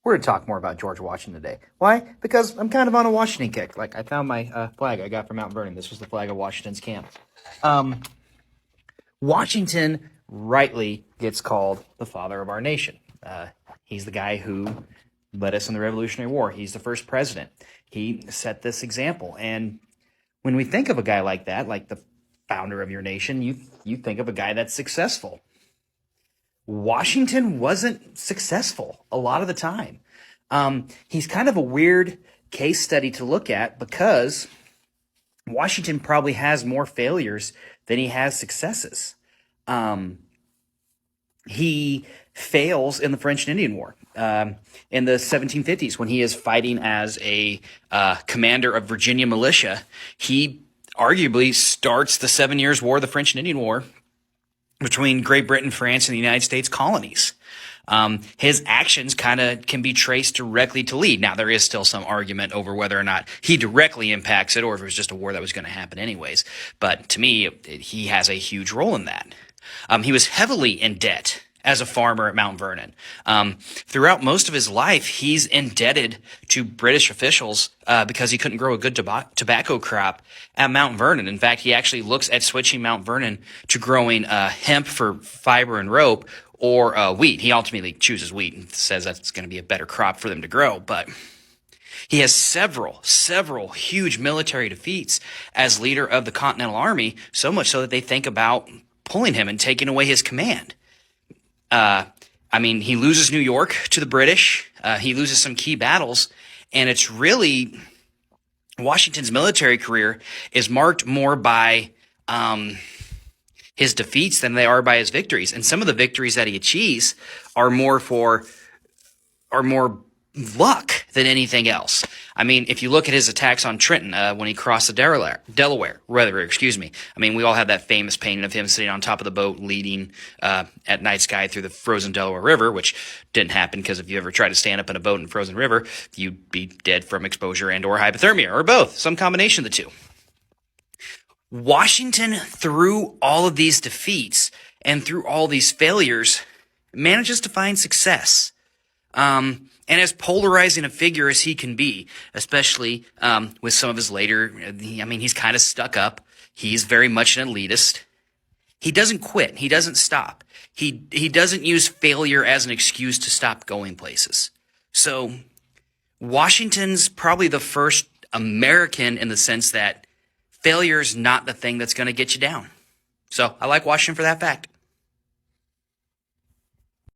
We're going to talk more about George Washington today. Why? Because I'm kind of on a Washington kick. Like, I found my flag I got from Mount Vernon. This was the flag of Washington's camp. Washington rightly gets called the father of our nation. He's the guy who led us in the Revolutionary War. He's the first president. He set this example. And when we think of a guy like that, like the founder of your nation, you think of a guy that's successful. Washington wasn't successful a lot of the time. He's kind of a weird case study to look at because Washington probably has more failures than he has successes. He fails in the French and Indian War in the 1750s when he is fighting as a commander of Virginia militia. He arguably starts the 7 Years' War, the French and Indian War, between Great Britain, France, and the United States colonies. His actions kind of can be traced directly to Lee. Now, there is still some argument over whether or not he directly impacts it or if it was just a war that was going to happen anyways. But to me, he has a huge role in that. He was heavily in debt as a farmer at Mount Vernon. Throughout most of his life, he's indebted to British officials because he couldn't grow a good tobacco crop at Mount Vernon. In fact, he actually looks at switching Mount Vernon to growing hemp for fiber and rope or wheat. He ultimately chooses wheat and says that's going to be a better crop for them to grow. But he has several huge military defeats as leader of the Continental Army, so much so that they think about pulling him and taking away his command. He loses New York to the British. He loses some key battles, and it's really Washington's military career is marked more by his defeats than they are by his victories. And some of the victories that he achieves are more luck than anything else. I mean, if you look at his attacks on Trenton when he crossed the Delaware River, excuse me. I mean, we all have that famous painting of him sitting on top of the boat leading at night sky through the frozen Delaware River, which didn't happen because if you ever tried to stand up in a boat in a frozen river, you'd be dead from exposure and or hypothermia, or both, some combination of the two. Washington, through all of these defeats and through all these failures, manages to find success. And as polarizing a figure as he can be, especially with some of his later, he's kind of stuck up. He's very much an elitist. He doesn't quit. He doesn't stop. He doesn't use failure as an excuse to stop going places. So Washington's probably the first American in the sense that failure is not the thing that's going to get you down. So I like Washington for that fact.